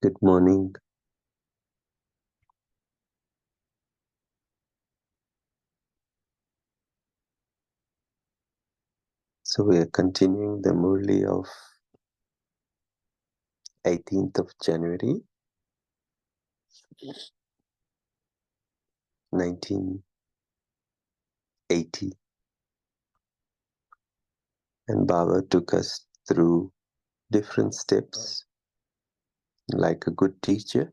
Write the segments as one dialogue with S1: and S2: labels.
S1: Good morning. So we are continuing the Murli of 18th of January 1980. And Baba took us through different steps. Like a good teacher,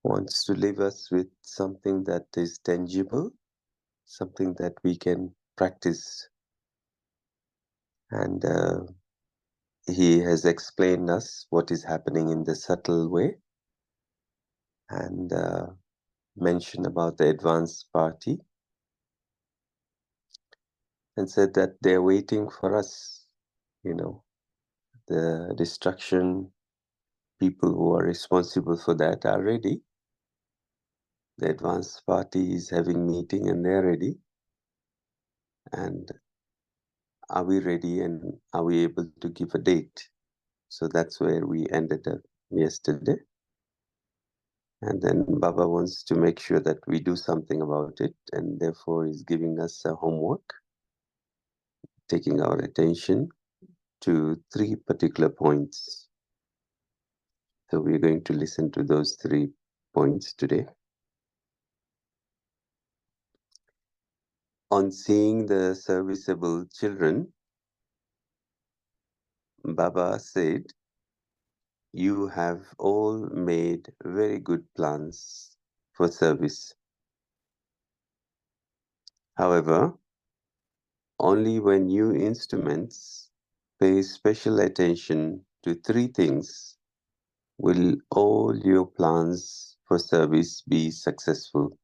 S1: wants to leave us with something that is tangible, something that we can practice. And he has explained us what is happening in the subtle way and mentioned about the advanced party and said that they're waiting for us, the destruction people who are responsible for that are ready. The advanced party is having meeting and they're ready. And are we ready and are we able to give a date? So that's where we ended up yesterday. And then Baba wants to make sure that we do something about it, and therefore is giving us a homework, taking our attention to 3 particular points. So we're going to listen to those 3 points today. On seeing the serviceable children, Baba said, "You have all made very good plans for service. However, only when new instruments pay special attention to 3 things will all your plans for service be successful."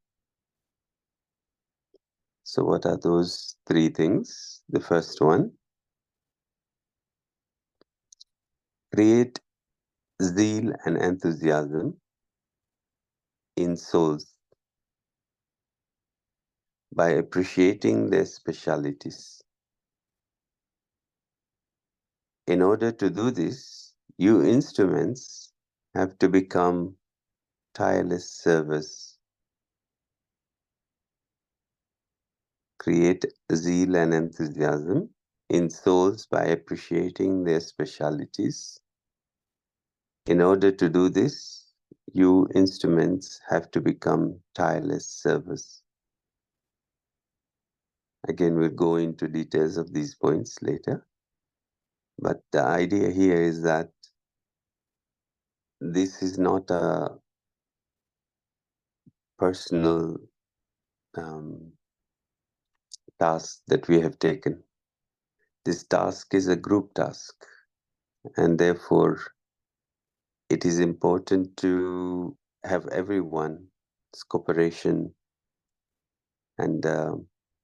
S1: So what are those 3 things? The first one, create zeal and enthusiasm in souls by appreciating their specialities. In order to do this, you instruments have to become tireless servers. Create zeal and enthusiasm in souls by appreciating their specialities. In order to do this, you instruments have to become tireless servers. Again, we'll go into details of these points later. But the idea here is that this is not a personal task that we have taken. This task is a group task, and therefore it is important to have everyone's cooperation, and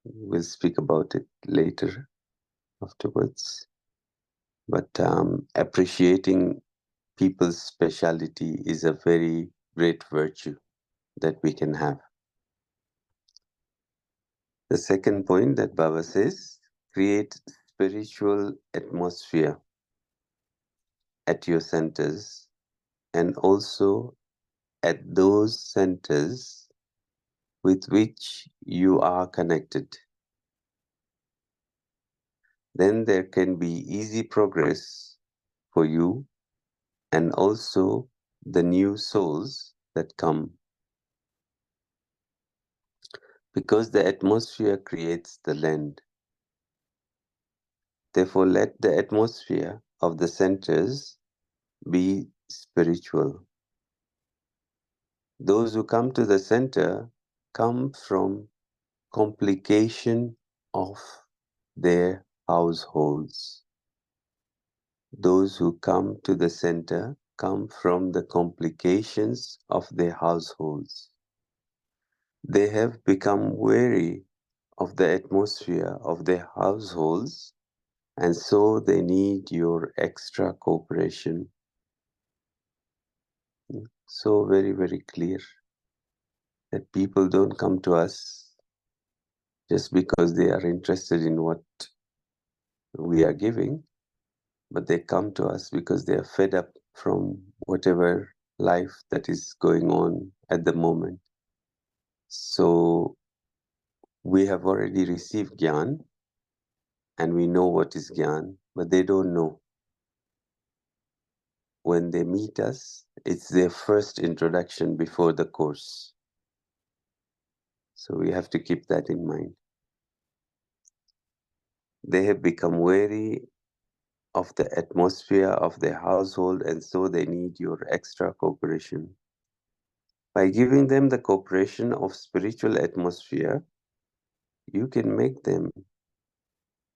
S1: we'll speak about it later afterwards. But appreciating people's speciality is a very great virtue that we can have. The second point that Baba says, create spiritual atmosphere at your centers and also at those centers with which you are connected. Then there can be easy progress for you and also the new souls that come. Because the atmosphere creates the land. Therefore, let the atmosphere of the centers be spiritual. Those who come to the center come from complication of their households. Those who come to the center come from the complications of their households. They have become weary of the atmosphere of their households, and so they need your extra cooperation. So very, very clear that people don't come to us just because they are interested in what we are giving, but they come to us because they are fed up from whatever life that is going on at the moment. So we have already received Gyan, and we know what is Gyan, but they don't know. When they meet us, it's their first introduction before the course. So we have to keep that in mind. They have become wary of the atmosphere of their household, and so they need your extra cooperation. By giving them the cooperation of spiritual atmosphere, you can make them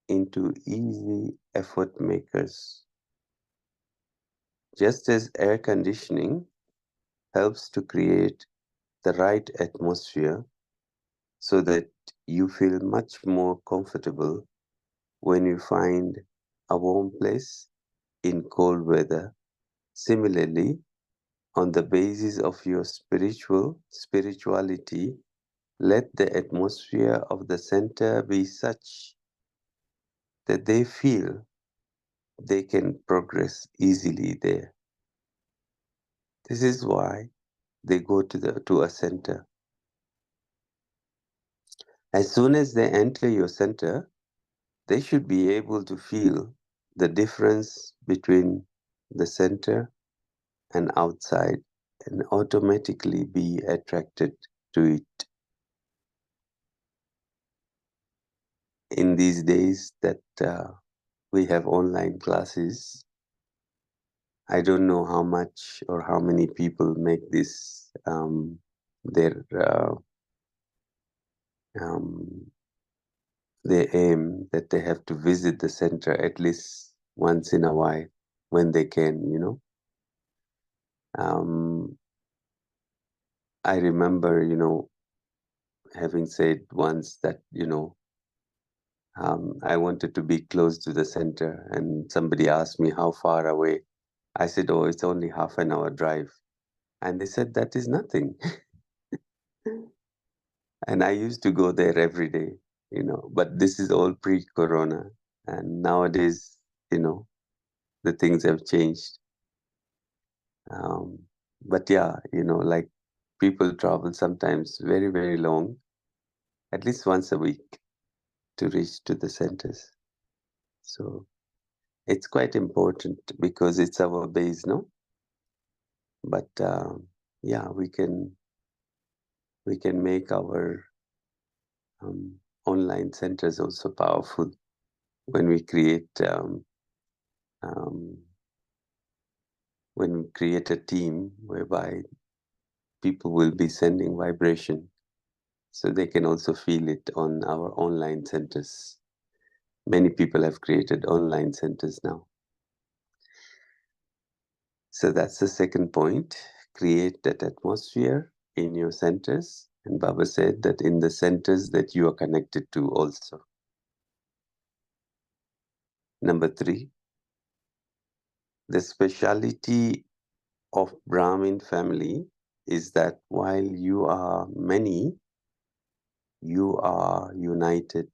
S1: into easy effort makers. Just as air conditioning helps to create the right atmosphere so that you feel much more comfortable when you find a warm place in cold weather. Similarly, on the basis of your spirituality, let the atmosphere of the center be such that they feel they can progress easily there. This is why they go to a center. As soon as they enter your center, they should be able to feel the difference between the center and outside and automatically be attracted to it. In these days that we have online classes, I don't know how much or how many people make this their um, they aim that they have to visit the center at least once in a while when they can, you know. I remember, you know, having said once that, you know, I wanted to be close to the center, and somebody asked me how far away. I said, oh, it's only half an hour drive. And they said, that is nothing. And I used to go there every day, you know, but this is all pre-corona. And nowadays, you know, the things have changed. But yeah, you know, like people travel sometimes very, very long, at least once a week to reach to the centers. So it's quite important because it's our base, no? But yeah, we can make our online centers also powerful when we create um, a team whereby people will be sending vibration, so they can also feel it on our online centers. Many people have created online centers now. So that's the second point. Create that atmosphere in your centers. And Baba said that in the centers that you are connected to also. Number 3, the speciality of Brahmin family is that while you are many, you are united.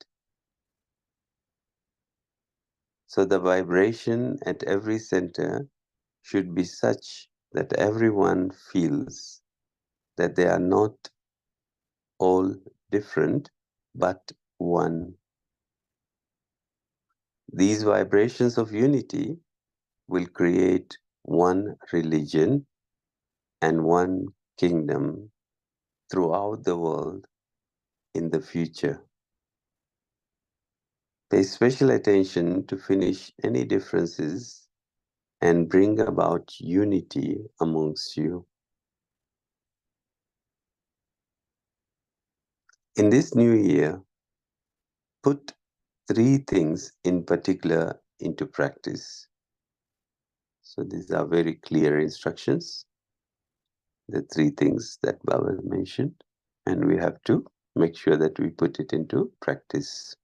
S1: So the vibration at every center should be such that everyone feels that they are not all different, but one. These vibrations of unity will create one religion and one kingdom throughout the world in the future. Pay special attention to finish any differences and bring about unity amongst you. In this new year, put 3 things in particular into practice. So these are very clear instructions, the 3 things that Baba mentioned, and we have to make sure that we put it into practice.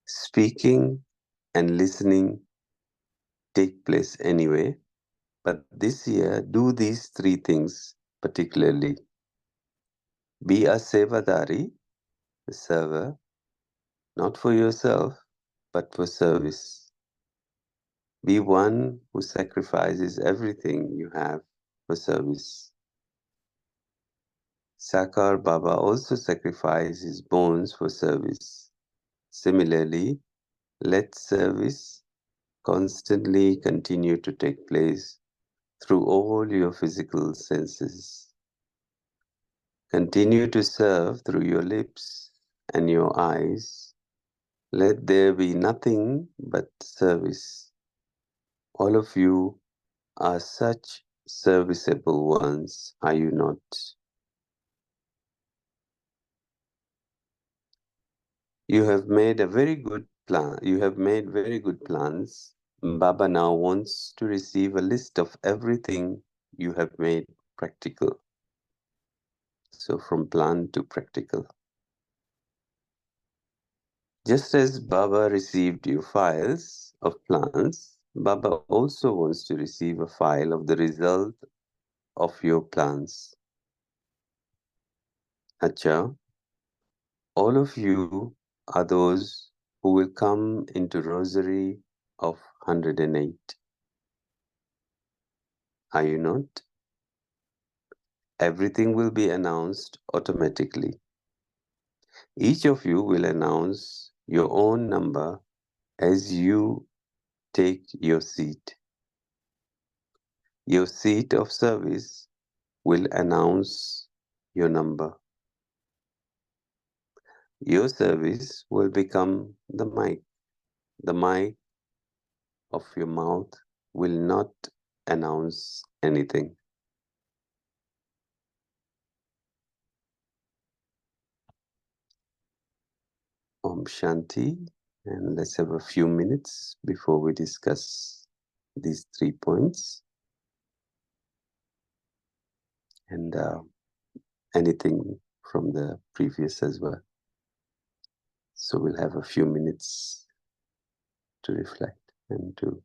S1: Speaking and listening take place anyway, but this year do these 3 things particularly. Be a sevadari, a server, not for yourself, but for service. Be one who sacrifices everything you have for service. Sakar Baba also sacrificed his bones for service. Similarly, let service constantly continue to take place through all your physical senses. Continue to serve through your lips and your eyes. Let there be nothing but service. All of you are such serviceable ones, are you not? You have made a very good plan. You have made very good plans. Baba now wants to receive a list of everything you have made practical. So from plan to practical. Just as Baba received your files of plans, Baba also wants to receive a file of the result of your plans. Acha, all of you are those who will come into Rosary of 108. Are you not? Everything will be announced automatically. Each of you will announce your own number as you take your seat. Your seat of service will announce your number. Your service will become the mic. The mic of your mouth will not announce anything. Om Shanti, and let's have a few minutes before we discuss these 3 points and anything from the previous as well. So we'll have a few minutes to reflect and to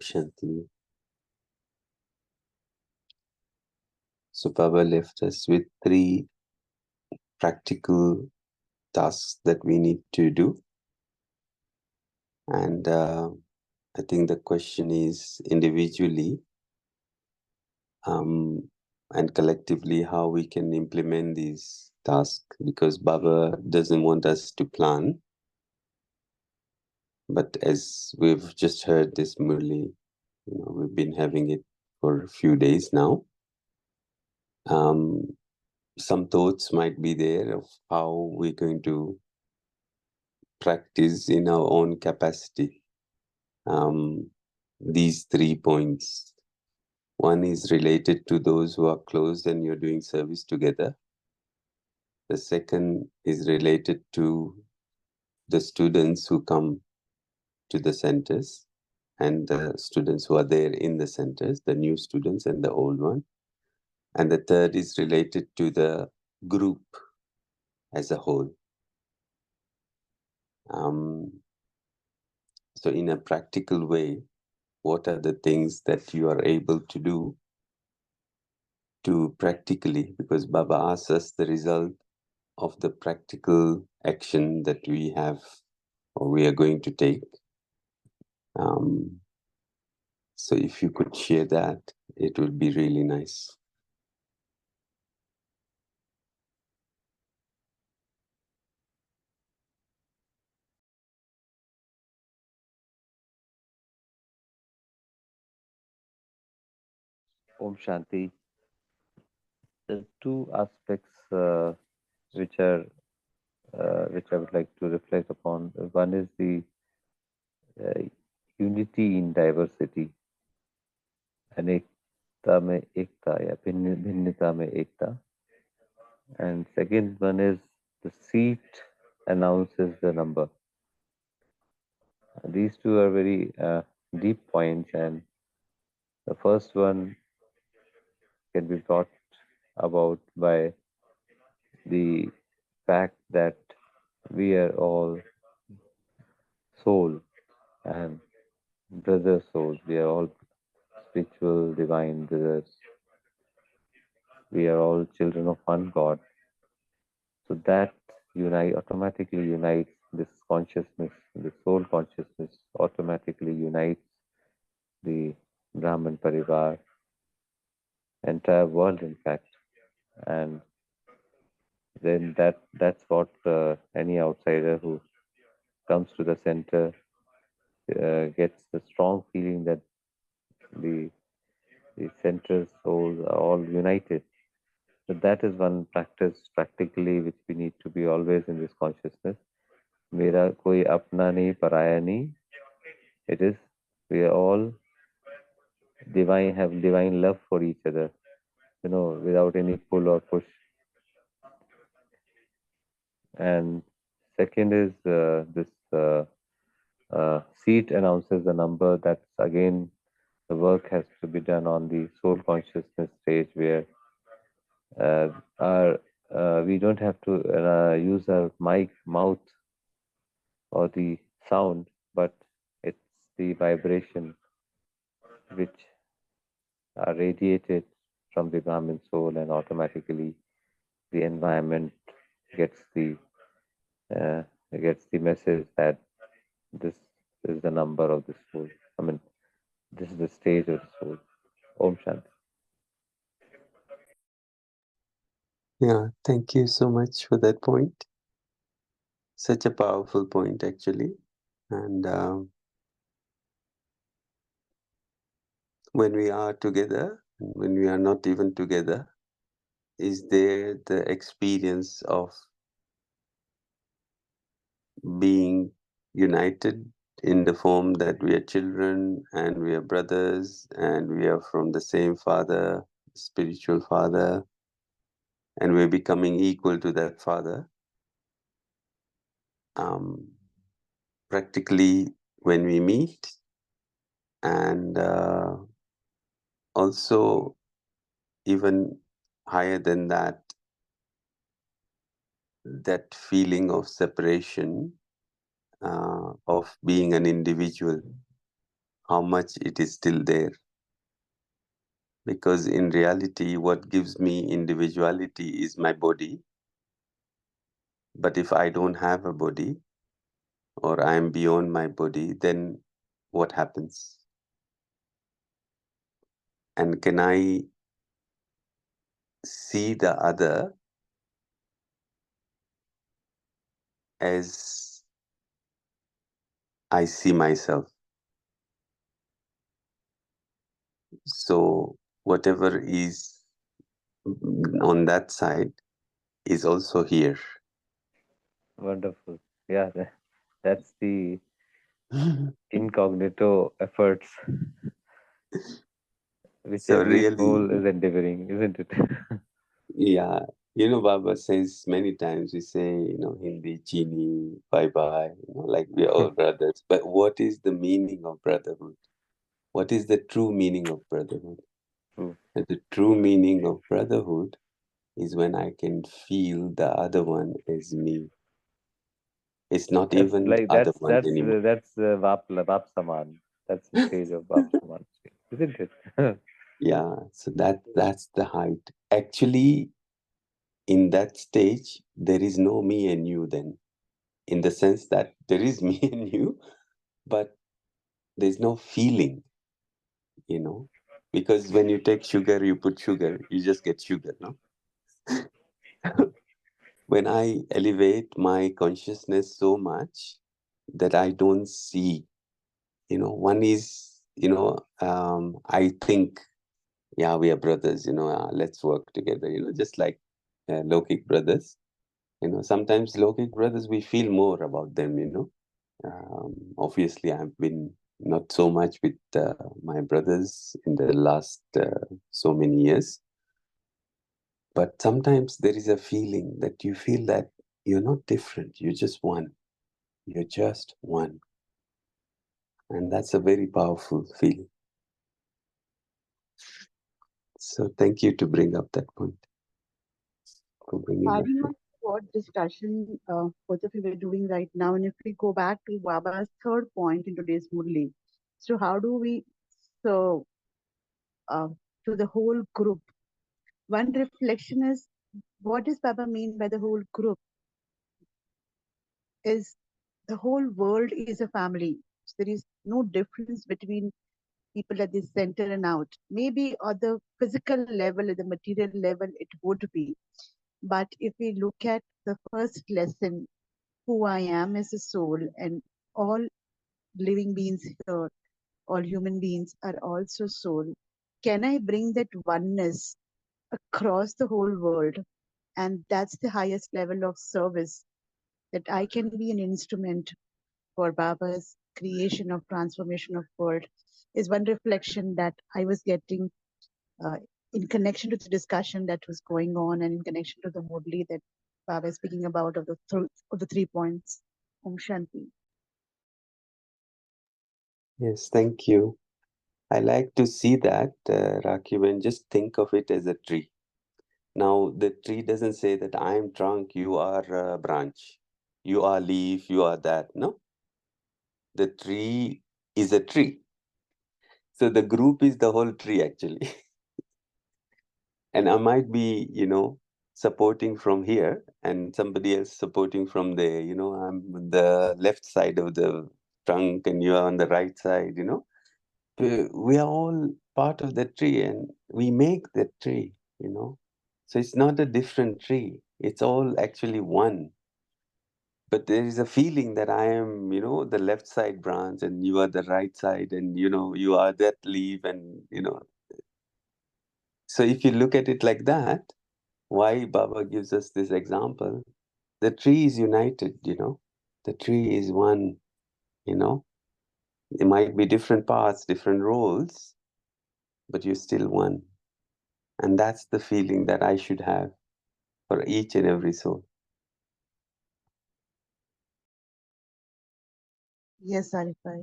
S1: Shanti. So Baba left us with 3 practical tasks that we need to do. And I think the question is individually and collectively how we can implement these tasks, because Baba doesn't want us to plan. But as we've just heard this Murli, we've been having it for a few days now. Some thoughts might be there of how we're going to practice in our own capacity. These 3 points. One is related to those who are close and you're doing service together. The second is related to the students who come to the centers and the students who are there in the centers, the new students and the old one. And the third is related to the group as a whole. So in a practical way, what are the things that you are able to do to practically, because Baba asks us the result of the practical action that we have or we are going to take. So if you could share that, it would be really nice.
S2: Om Shanti. There are 2 aspects which I would like to reflect upon. One is the unity in diversity, अनेकता में एकता या भिन्नता में एकता. And second one is the seat announces the number. These 2 are very deep points, and the first one can be brought about by the fact that we are all soul and brother souls. We are all spiritual, divine brothers. We are all children of one God. So that automatically unites this consciousness, the soul consciousness automatically unites the Brahman Parivar, entire world in fact. And then that's what any outsider who comes to the center gets the strong feeling that the center souls are all united. So that is one practice practically which we need to be always in this consciousness. Mera koi apna nahi, paraya nahi. It is, we are all divine, have divine love for each other, without any pull or push. And second is this seat announces the number. That's again, the work has to be done on the soul consciousness stage where we don't have to use our mouth or the sound, but it's the vibration which are radiated from the Brahmin soul, and automatically the environment gets the message that this is the number of the soul. I mean, this is the stage of the soul. Om Shanti.
S1: Yeah, thank you so much for that point. Such a powerful point, actually. And when we are together, when we are not even together, is there the experience of being united in the form that we are children and we are brothers and we are from the same father, spiritual father, and we're becoming equal to that father. Practically when we meet, and also even higher than that, that feeling of separation, of being an individual, how much it is still there. Because in reality, what gives me individuality is my body. But if I don't have a body, or I am beyond my body, then what happens? And can I see the other as I see myself? So whatever is on that side is also here.
S2: Wonderful. Yeah, that's the incognito efforts which
S1: So
S2: every soul
S1: really,
S2: is endeavoring, isn't it?
S1: yeah, Baba says many times, we say, Hindi, Chini, bye bye, like we are all brothers. But what is the meaning of brotherhood? What is the true meaning of brotherhood?
S2: True.
S1: And the true meaning of brotherhood is when I can feel the other one as me. It's not
S2: That's
S1: even the
S2: like
S1: other one anymore.
S2: that's Vap Saman. That's the stage of Vap Saman, isn't it?
S1: Yeah, so that's the height. Actually, in that stage, there is no me and you then, in the sense that there is me and you, but there's no feeling, you know, because when you take sugar, you put sugar, you just get sugar, no? When I elevate my consciousness so much that I don't see, one is, I think, yeah, we are brothers, let's work together, just like Lokik brothers. Sometimes Lokik brothers, we feel more about them, Obviously, I've been not so much with my brothers in the last so many years. But sometimes there is a feeling that you feel that you're not different. You're just one. You're just one. And that's a very powerful feeling. So thank you to bring up that point. For bringing up
S3: Adding
S1: that.
S3: on to what discussion both of you were doing right now, and if we go back to Baba's third point in today's Murli, so how do we serve uh, to the whole group? One reflection is, what does Baba mean by the whole group? Is the whole world is a family. So there is no difference between people at the center and out. Maybe on the physical level, at the material level, it would be. But if we look at the first lesson, who I am as a soul, and all living beings here, all human beings are also soul. Can I bring that oneness across the whole world? And that's the highest level of service, that I can be an instrument for Baba's creation of transformation of world, is one reflection that I was getting uh, in connection to the discussion that was going on, and in connection to the Murli that Baba is speaking about of the 3 points. Om Shanti.
S1: Yes, thank you. I like to see that, Rakib, and just think of it as a tree. Now, the tree doesn't say that I am trunk, you are a branch, you are leaf, you are that. No, the tree is a tree. So the group is the whole tree, actually. And I might be, supporting from here and somebody else supporting from there. I'm on the left side of the trunk and you are on the right side, We are all part of the tree and we make the tree. So it's not a different tree. It's all actually one. But there is a feeling that I am, the left side branch and you are the right side and, you are that leaf and. So if you look at it like that, why Baba gives us this example, the tree is united, the tree is one, you know, it might be different parts, different roles, but you're still one. And that's the feeling that I should have for each and every soul.
S3: Yes, Arifai.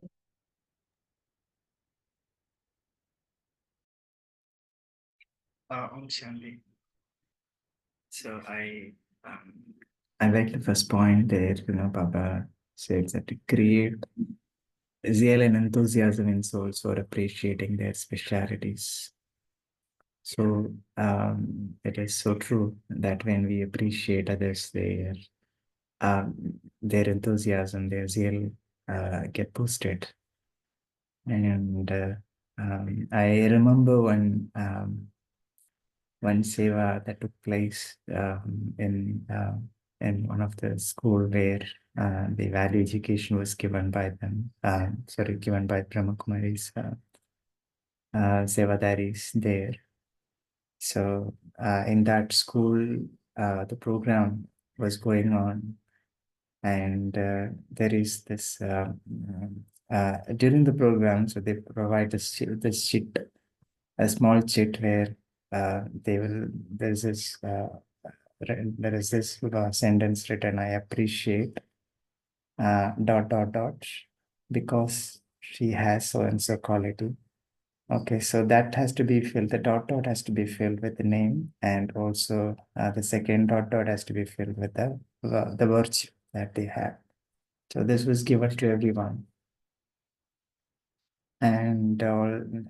S4: Om Shanti. So I like the first point there, Baba said that to create
S5: zeal and enthusiasm in souls for appreciating their specialities. So it is so true that when we appreciate others, their enthusiasm, their zeal get boosted. And I remember one seva that took place in one of the school where the value education was given by them. Given by Brahma Kumaris sevadaris there. So in that school, the program was going on, and there is this during the program. So they provide this sheet, a small sheet where they will. There is this sentence written. I appreciate dot dot dot because she has so and so quality. Okay, so that has to be filled. The dot dot has to be filled with the name, and also the second dot dot has to be filled with the virtue that they have. So this was given to everyone, and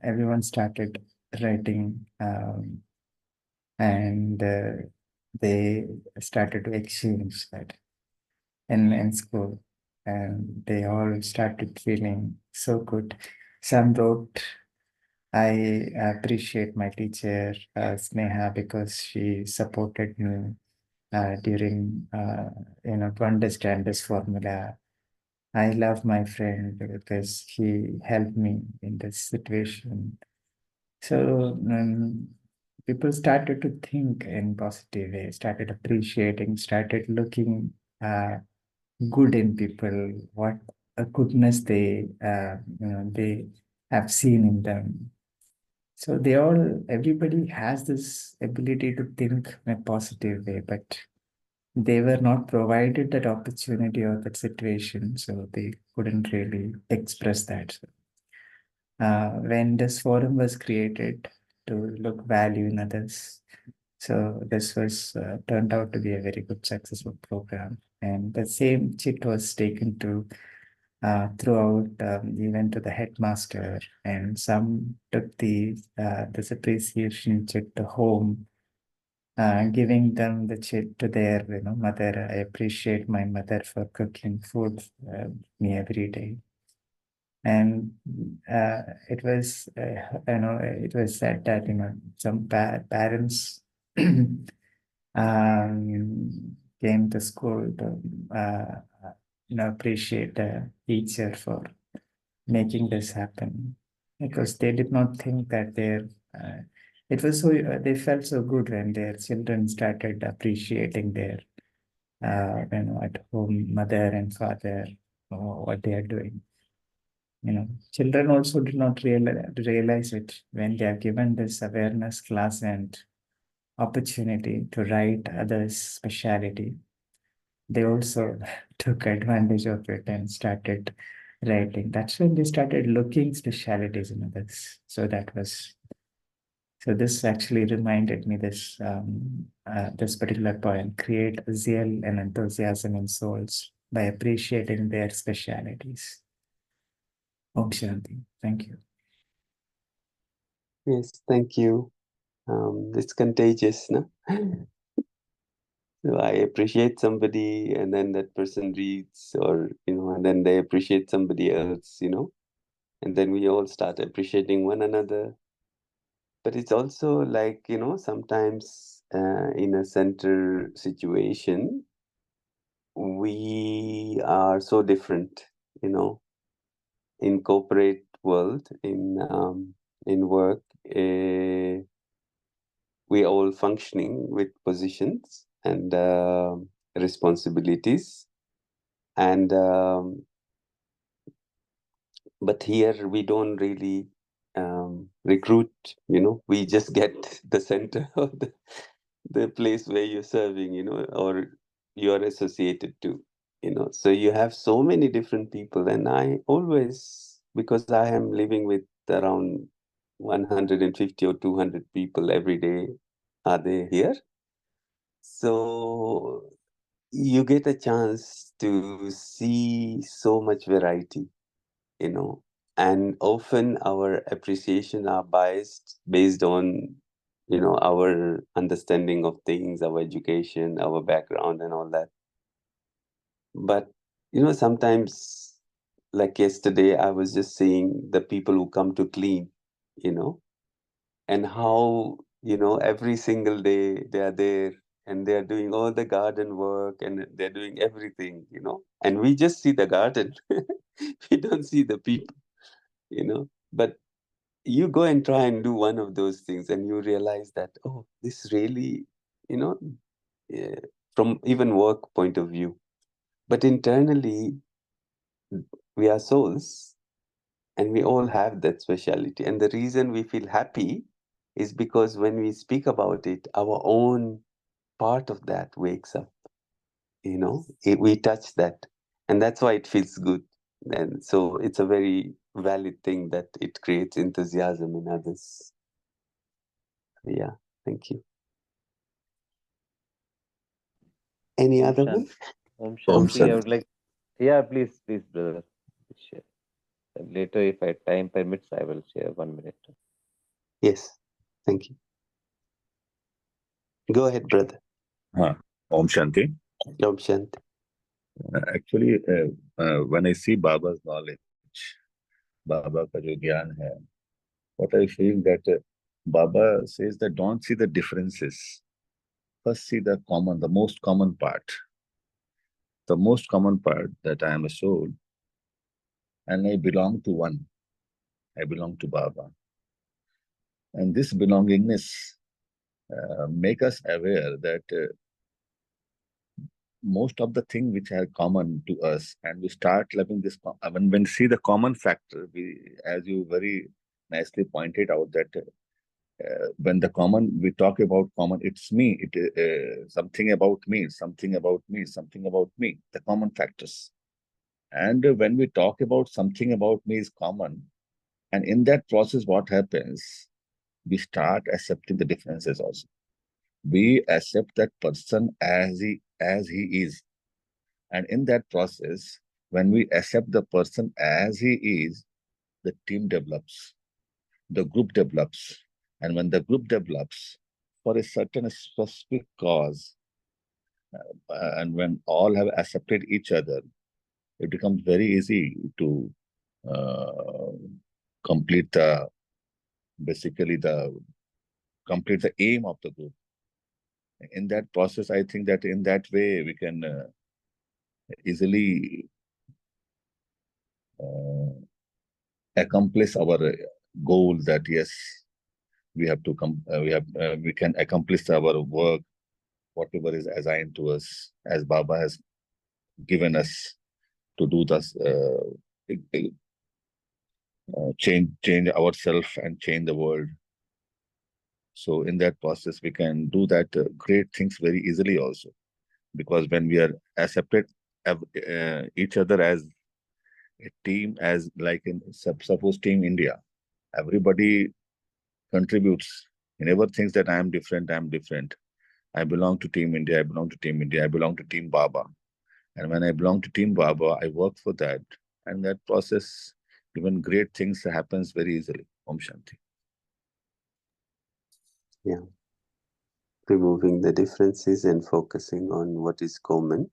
S5: everyone started writing, and they started to exchange that in school, and they all started feeling so good. Some wrote, I appreciate my teacher, Sneha, because she supported me during, to understand this formula. I love my friend because he helped me in this situation. So people started to think in positive way, started appreciating, started looking good in people, what a goodness they have seen in them. So everybody has this ability to think in a positive way, but they were not provided that opportunity or that situation, so they couldn't really express that. When this forum was created to look value in others, so this was turned out to be a very good successful program. And the same chit was taken to throughout even to the headmaster, and some took this appreciation chit to home, giving them the chit to their mother. I appreciate my mother for cooking food me every day. And it was it was said that some parents came to school to appreciate the teacher for making this happen, because they did not think that it was so they felt so good when their children started appreciating their at home mother and father, what they are doing. Children also do not realize it when they are given this awareness class and opportunity to write others' speciality. They also took advantage of it and started writing. That's when they started looking specialities in others. So this actually reminded me this particular point: create zeal and enthusiasm in souls by appreciating their specialities. Om Shanti. Thank you.
S1: Yes, thank you. It's contagious, no? So I appreciate somebody, and then that person reads, or and then they appreciate somebody else, and then we all start appreciating one another. But it's also like, sometimes in a center situation, we are so different, in corporate world, in work. We are all functioning with positions and responsibilities, and but here we don't really recruit. We just get the center of the place where you're serving, or you're associated to. So you have so many different people, and I always, because I am living with around 150 or 200 people every day, are they here? So you get a chance to see so much variety, you know, and often our appreciation are biased based on, you know, our understanding of things, our education, our background and all that. But, you know, sometimes, like yesterday, I was just seeing the people who come to clean, you know, and how, you know, every single day they are there and they are doing all the garden work and they're doing everything, you know, and we just see the garden. We don't see the people, you know. But you go and try and do one of those things and you realize that, oh, this really, you know, eh, from even work point of view. But internally, we are souls and we all have that speciality. And the reason we feel happy is because when we speak about it, our own part of that wakes up, you know, we touch that. And that's why it feels good. And so it's a very valid thing that it creates enthusiasm in others. Yeah, thank you. Any
S2: Om
S1: other
S2: Shanti.
S1: one?
S2: Om
S1: Om
S2: Shanti. I
S1: Shanti.
S2: would like, yeah, please, brother. Share. And later, if time permits, I will share 1 minute.
S1: Yes, thank you. Go ahead, brother.
S6: Om Shanti.
S1: Om Shanti.
S6: Actually, when I see Baba's knowledge, Baba ka jo gyan hai, what I feel that Baba says that don't see the differences. First see the common, the most common part. The most common part that I am a soul and I belong to one. I belong to Baba. And this belongingness make us aware that most of the things which are common to us, and we start loving this. When we see the common factor, as you very nicely pointed out, that when the common, we talk about common, it's me, something about me, something about me, something about me, the common factors. And when we talk about something about me is common, and in that process, what happens? We start accepting the differences also. We accept that person as he is. And in that process, when we accept the person as he is, the team develops, the group develops. And when the group develops for a certain specific cause, and when all have accepted each other, it becomes very easy to uh, complete the, basically the, complete the aim of the group. In that process, I think that in that way, we can easily accomplish our goal that yes, we have to we can accomplish our work, whatever is assigned to us, as Baba has given us to do this, change ourselves and change the world. So in that process, we can do that great things very easily also, because when we are accepted each other as a team, as like in suppose Team India, everybody contributes. He never thinks that I am different, I belong to Team India, I belong to Team India, I belong to Team Baba. And when I belong to Team Baba, I work for that. And that process, even great things happens very easily. Om Shanti.
S1: Yeah. Removing the differences and focusing on what is common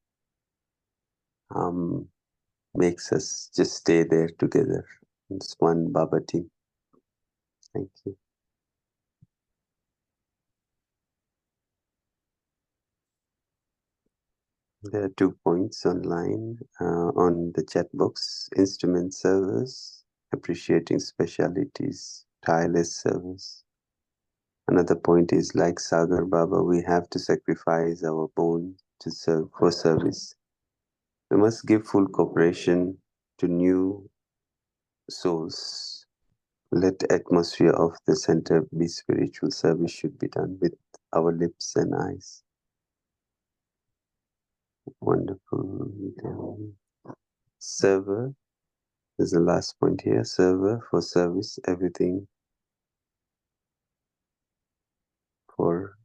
S1: makes us just stay there together. It's one Baba team. Thank you. There are 2 points online on the chat box. Instrument servers, appreciating specialities, tireless service. Another point is, like Sagar Baba, we have to sacrifice our bone to serve for service. We must give full cooperation to new souls. Let atmosphere of the center be spiritual. Service should be done with our lips and eyes. Wonderful. Server is the last point here. Server for service, everything for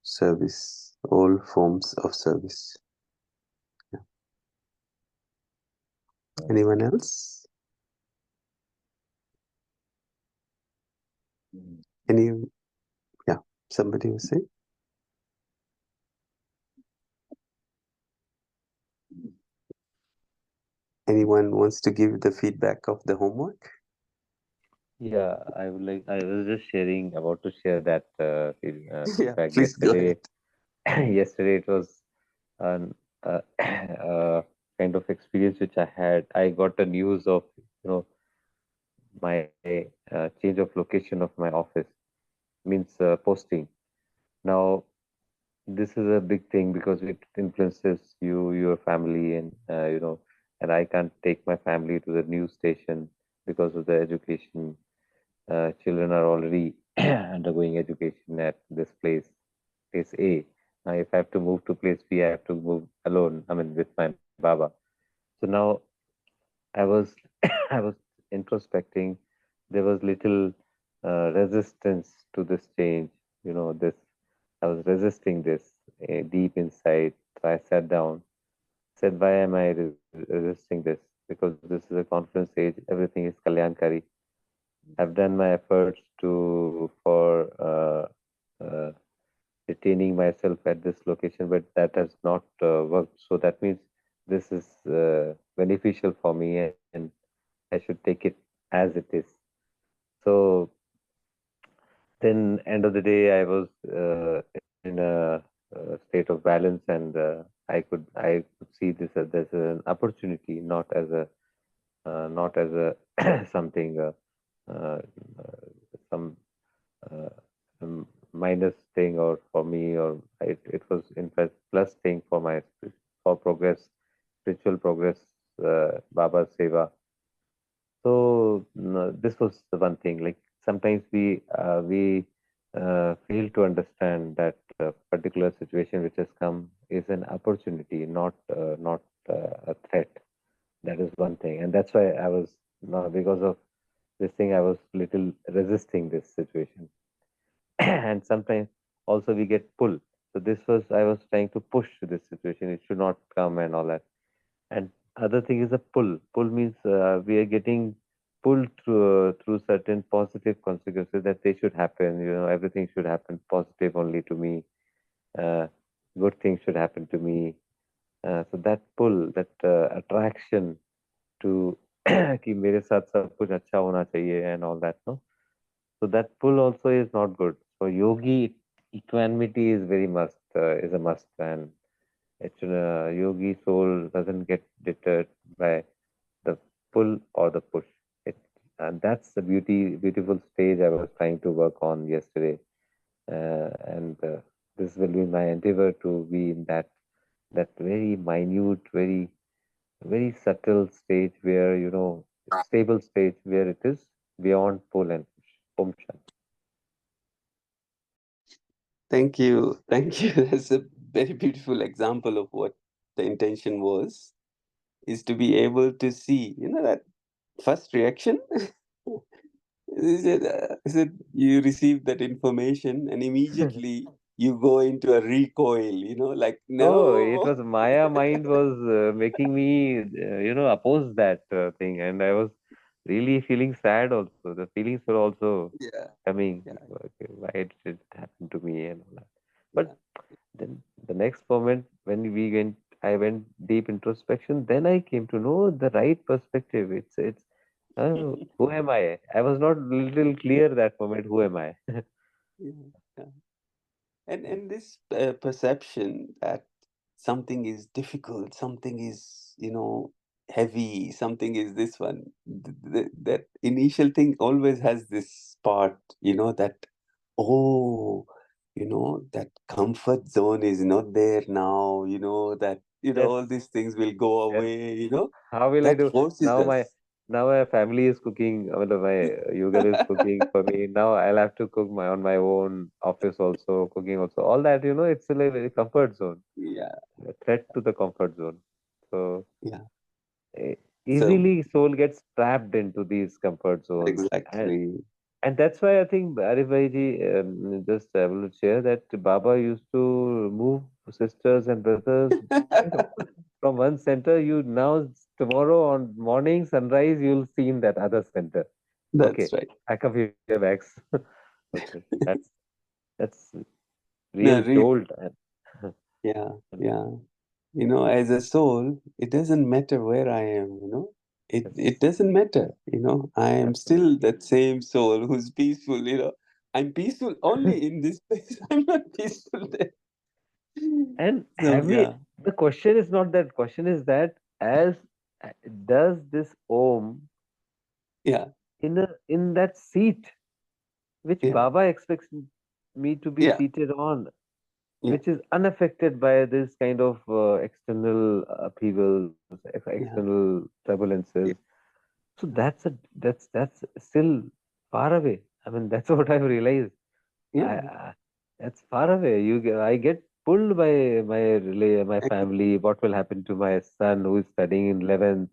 S1: service, all forms of service. Yeah. Anyone else? Any, yeah, somebody was saying? Anyone wants to give the feedback of the homework?
S2: Yeah, I would like. I was just about to share that
S1: Yeah,
S2: feedback
S1: please go ahead.
S2: yesterday. Yesterday it was an kind of experience which I had. I got the news of my change of location of my office, means posting. Now this is a big thing because it influences you, your family, and and I can't take my family to the news station because of the education. Children are already undergoing education at this place A. Now, if I have to move to place B, I have to move alone. I mean, with my Baba. So now I was I was introspecting. There was little resistance to this change. This I was resisting this deep inside. So I sat down, said, "Why am I resisting this? Because this is a conference age. Everything is kalyankari. I've done my efforts to for uh, retaining myself at this location, but that has not worked. So that means this is beneficial for me, and I should take it as it is." So then, end of the day, I was in a state of balance, and I could see this as an opportunity, not as a something uh, some uh, minus thing or for me, or it was in fact plus thing for my for progress, spiritual progress, Baba's seva. So no, this was the one thing. Like sometimes we fail to understand that particular situation which has come is an opportunity, not a threat. That is one thing, and that's why I was no, because of this thing I was little resisting this situation. And sometimes also we get pull. So this was I was trying to push this situation. It should not come and all that. And other thing is a pull. Pull means we are getting pulled through certain positive consequences that they should happen. Everything should happen positive only to me. Uh, Good things should happen to me. So that pull, that attraction to कि मेरे साथ सब कुछ अच्छा होना चाहिए and all that, no? So that pull also is not good. So yogi equanimity is very must, is a must, and yogi soul doesn't get deterred by the pull or the push. It, and that's the beautiful stage I was trying to work on yesterday, and this will be my endeavor to be in that very minute, very subtle stage where stable stage where it is beyond pull and push. Om Shanti.
S1: Thank you. Thank you. That's a very beautiful example of what the intention was, is to be able to see, that first reaction. Is it you receive that information and immediately you go into a recoil, like,
S2: Oh, it
S1: no.
S2: was Maya mind was making me, oppose that thing, and I was really feeling sad. Also, the feelings were also
S1: Yeah,
S2: coming.
S1: yeah,
S2: Okay, why did it happen to me and all that?
S1: yeah.
S2: But then the next moment when I went deep introspection. Then I came to know the right perspective. Who am I? I was not little clear that moment. Who am I?
S1: Yeah, yeah. And this perception that something is difficult, something is, heavy, something is this one, that initial thing always has this part, that, oh, that comfort zone is not there now, that,
S2: Yes,
S1: all these things will go
S2: yes.
S1: away,
S2: How will I
S1: that
S2: do
S1: forces
S2: now? My
S1: us.
S2: now my family is cooking. I mean, my yoga is cooking for me. Now I'll have to cook my on my own office also, cooking also. All that it's a very comfort zone,
S1: Yeah,
S2: a threat to the comfort zone. So
S1: yeah.
S2: e-
S1: So
S2: easily soul gets trapped into these comfort zones, and
S1: exactly.
S2: and that's why I think Arif Bhaiji, just I will share that Baba used to move sisters and brothers from one center. You now tomorrow on morning sunrise you'll see in that other center.
S1: That's
S2: Okay,
S1: right.
S2: pack up your bags. Okay, that's
S1: No,
S2: real
S1: really,
S2: jolt.
S1: yeah, yeah. You know, as a soul, it doesn't matter where I am, you know. It
S2: Yes,
S1: doesn't matter, you know. I am
S2: absolutely.
S1: still that same soul who's peaceful, you know. I'm peaceful only in this place. I'm not peaceful there.
S2: And
S1: So
S2: have we?
S1: yeah,
S2: The question is not that. Question is that as does this Om
S1: yeah,
S2: in that seat which
S1: yeah,
S2: Baba expects me to be
S1: yeah,
S2: seated on,
S1: yeah,
S2: which is unaffected by this kind of external upheavals,
S1: yeah,
S2: external turbulences.
S1: yeah,
S2: So that's still far away. I mean, that's what I've realized.
S1: yeah.
S2: That's far away. I get pulled by my
S1: Agree.
S2: family. What will happen to my son who is studying in 11th?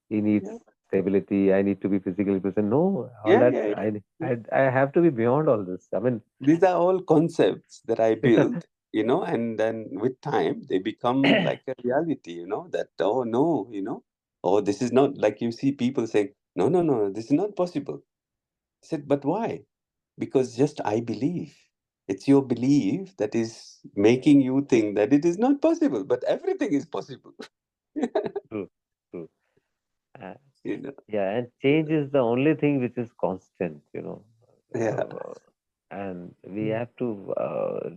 S2: He needs
S1: Yeah,
S2: stability. I need to be physically present. No, all
S1: yeah,
S2: that
S1: yeah, yeah.
S2: I have to be beyond all this. I mean,
S1: These are all concepts that I build, you know, and then with time they become like a reality, you know, that, oh no, you know, oh, this is not like you see people saying, no, no, no, this is not possible. I said, but why? Because just I believe. It's your belief that is making you think that it is not possible, but everything is possible.
S2: true, true. Uh,
S1: You know,
S2: yeah, and change is the only thing which is constant.
S1: yeah.
S2: And we have to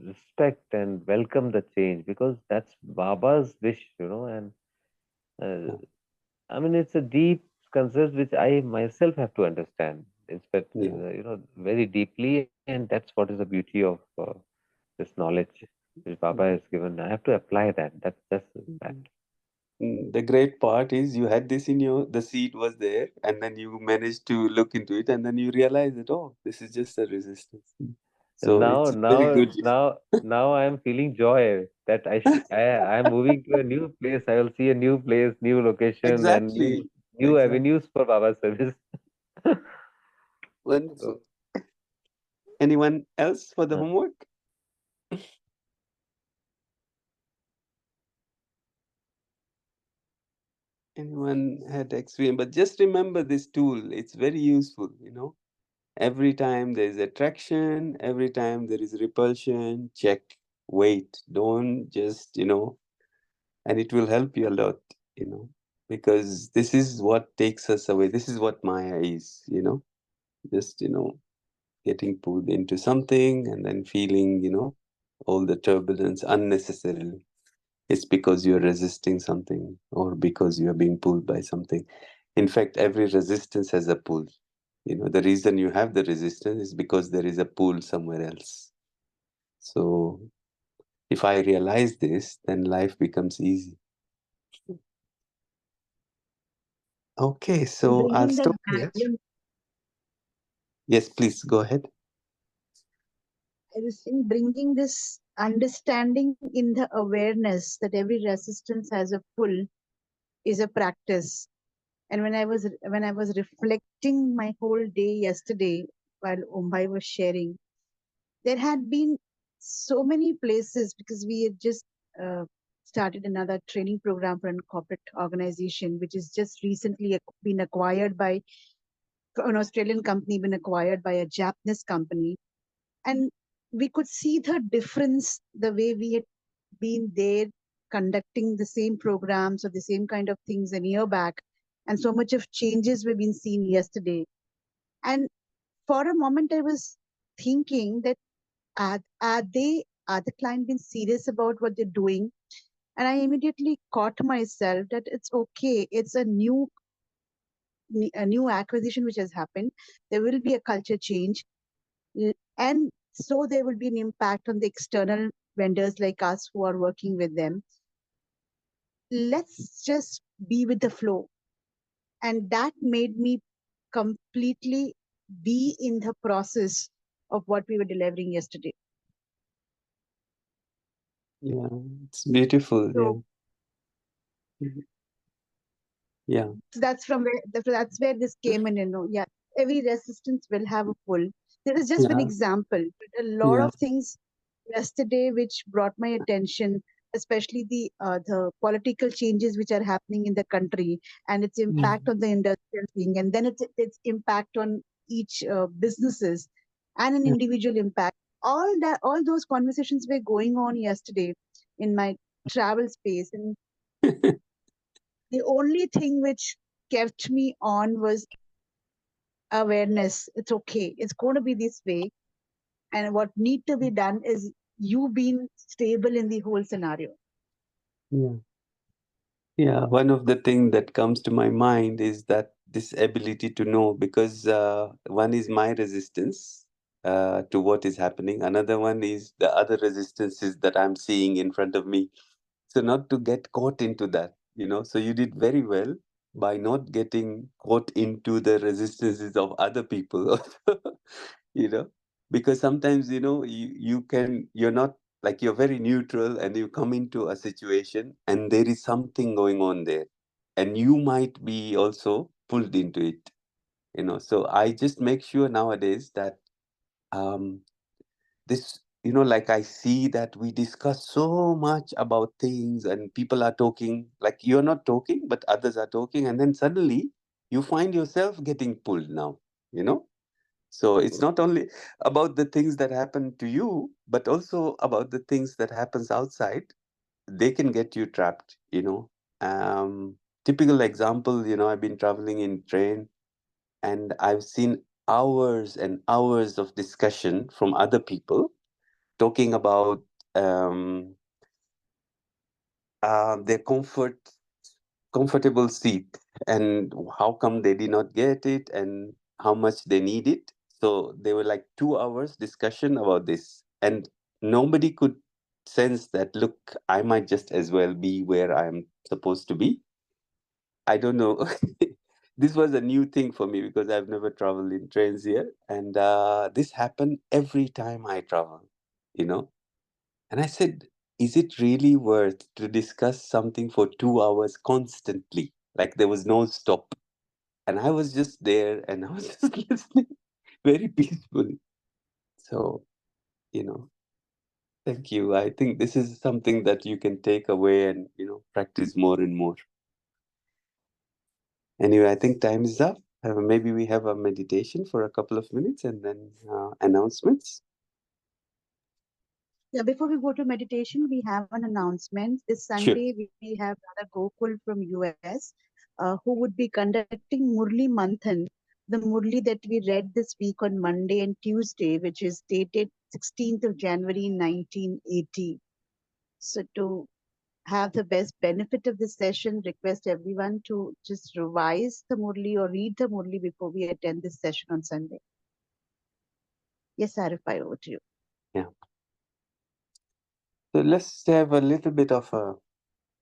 S2: respect and welcome the change because that's Baba's wish. And uh, I mean, it's a deep concept which I myself have to understand,
S1: Yeah.
S2: very deeply, and that's what is the beauty of this knowledge which Baba has given. I have to apply that. That's just that.
S1: The great part is you had this in your, the seed was there, and then you managed to look into it, and then you realize that, oh, this is just a resistance.
S2: And
S1: So it's very good.
S2: now I am feeling joy that I am moving to a new place. I will see a new place, new location, and
S1: Exactly.
S2: new
S1: Exactly.
S2: avenues for Baba service.
S1: Wonderful.
S2: So,
S1: Anyone else for the
S2: uh,
S1: homework? Anyone had experience? But just remember this tool. It's very useful, you know. Every time there is attraction, every time there is repulsion, check, wait. Don't just, you know, and it will help you a lot, you know, because this is what takes us away. This is what Maya is, you know, just, you know, getting pulled into something and then feeling, you know, all the turbulence unnecessarily. It's because you're resisting something or because you're being pulled by something. In fact, every resistance has a pull. You know, the reason you have the resistance is because there is a pull somewhere else. So if I realize this, then life becomes easy. Okay,
S3: And
S1: so I'll
S3: bringing that
S1: stop here.
S3: balance,
S1: Yes, please go ahead.
S3: I was saying, bringing this understanding in the awareness that every resistance has a pull is a practice. And when I was reflecting my whole day yesterday while Umbai was sharing, there had been so many places because we had just uh, started another training program for a corporate organization, which is just recently been acquired by an Australian company, been acquired by a Japanese company. And we could see the difference the way we had been there conducting the same programs or the same kind of things a year back. And so much of changes we've been seeing yesterday. And for a moment, I was thinking that are the client being serious about what they're doing? And I immediately caught myself that it's okay. It's a new acquisition which has happened. There will be a culture change, and so there will be an impact on the external vendors like us who are working with them. Let's just be with the flow, and that made me completely be in the process of what we were delivering yesterday.
S1: Yeah, it's beautiful.
S3: So
S1: Yeah. Yeah.
S3: that's from where that's where this came in. Yeah, every resistance will have a pull. There is just one
S1: Yeah.
S3: example, but a lot
S1: Yeah.
S3: of things yesterday which brought my attention, especially the political changes which are happening in the country and its
S1: Yeah.
S3: impact on the industrial thing, and then its impact on each businesses. and an individual impact. All those conversations were going on yesterday in my travel space, and the only thing which kept me on was awareness. It's okay. It's going to be this way. And what need to be done is you being stable in the whole scenario.
S1: Yeah. Yeah, one of the things that comes to my mind is that this ability to know, because one is my resistance to what is happening. Another one is the other resistances that I'm seeing in front of me. So not to get caught into that, you know. So you did very well by not getting caught into the resistances of other people, you know, because sometimes, you know, you're not, like, you're very neutral and you come into a situation and there is something going on there and you might be also pulled into it, you know. So I just make sure nowadays that um this, you know, like, I see that we discuss so much about things and people are talking, like, you're not talking but others are talking, and then suddenly you find yourself getting pulled now, you know. So it's not only about the things that happen to you, but also about the things that happens outside. They can get you trapped, you know. Typical example, you know, I've been traveling in train and I've seen hours and hours of discussion from other people talking about um, their comfortable seat and how come they did not get it and how much they need it. So they were like 2 hours discussion about this, and nobody could sense that, look, I might just as well be where I'm supposed to be. I don't know. This was a new thing for me because I've never traveled in trains here, and this happened every time I travel, you know. And I said, is it really worth to discuss something for 2 hours constantly? Like, there was no stop. And I was just there and I was just listening very peacefully. So, you know, thank you. I think this is something that you can take away and, you know, practice more and more. Anyway, I think time is up. Maybe we have a meditation for a couple of minutes and then announcements.
S3: Yeah, before we go to meditation, we have an announcement. This
S1: Sure.
S3: Sunday, we have Brother Gokul from US, who would be conducting Murli Manthan, the Murli that we read this week on Monday and Tuesday, which is dated 16th of January 1980. So to have the best benefit of this session, request everyone to just revise the Murli or read the Murli before we attend this session on Sunday. Yes, Arifai, over to you.
S1: Yeah. So let's have a little bit of a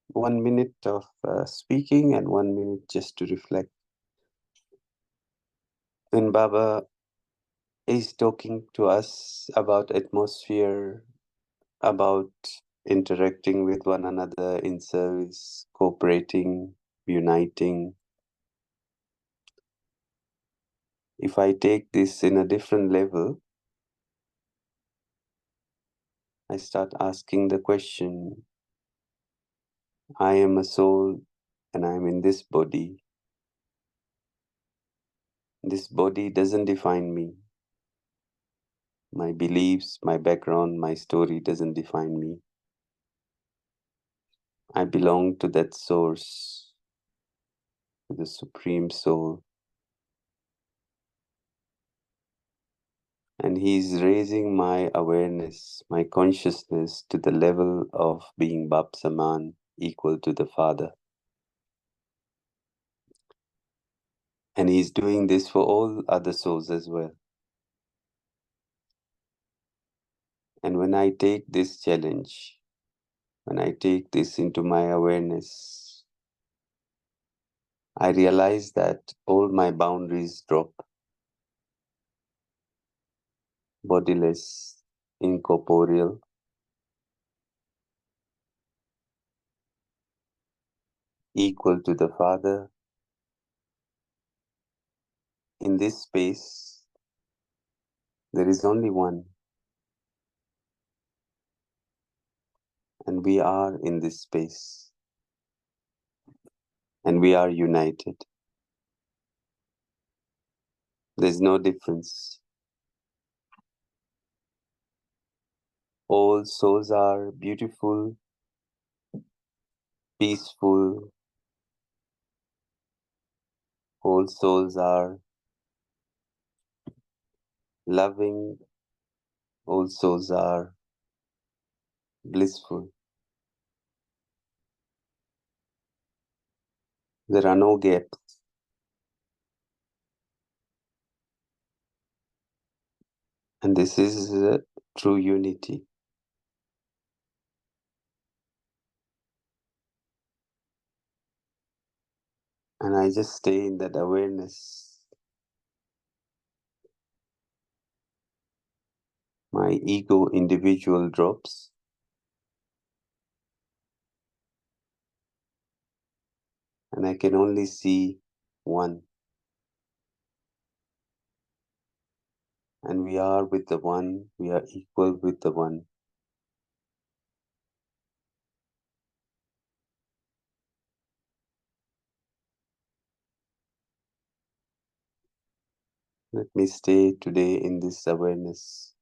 S1: 1 minute of speaking and 1 minute just to reflect. When Baba is talking to us about atmosphere, about interacting with one another in service, cooperating, uniting, if I take this in a different level, I start asking the question, I am a soul and I am in this body. This body doesn't define me. My beliefs, my background, my story doesn't define me. I belong to that source, to the Supreme Soul. And He's raising my awareness, my consciousness to the level of being Bap Saman, equal to the Father. And He's doing this for all other souls as well. And when I take this challenge, when I take this into my awareness, I realize that all my boundaries drop. Bodiless, incorporeal, equal to the Father. In this space, there is only one. And we are in this space. And we are united. There's no difference. All souls are beautiful, peaceful. All souls are loving. All souls are blissful. There are no gaps. And this is true unity. And I just stay in that awareness. My ego individual drops. And I can only see one. And we are with the one. We are equal with the one. Let me stay today in this awareness.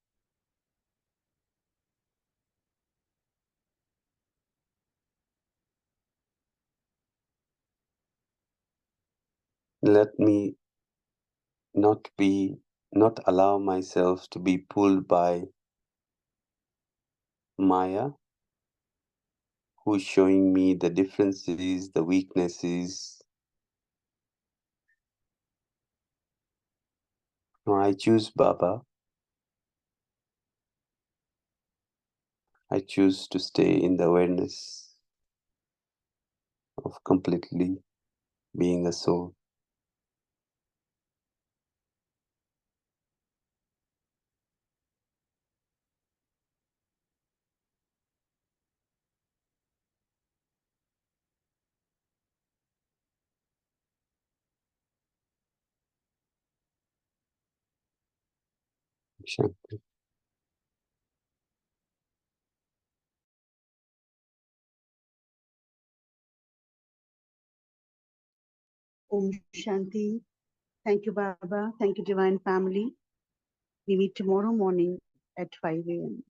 S1: Let me not allow myself to be pulled by Maya, who's showing me the differences, the weaknesses. No, I choose Baba. I choose to stay in the awareness of completely being a soul. Shanti.
S3: Om Shanti. Thank you, Baba. Thank you, Divine Family. We meet tomorrow morning at 5 a.m.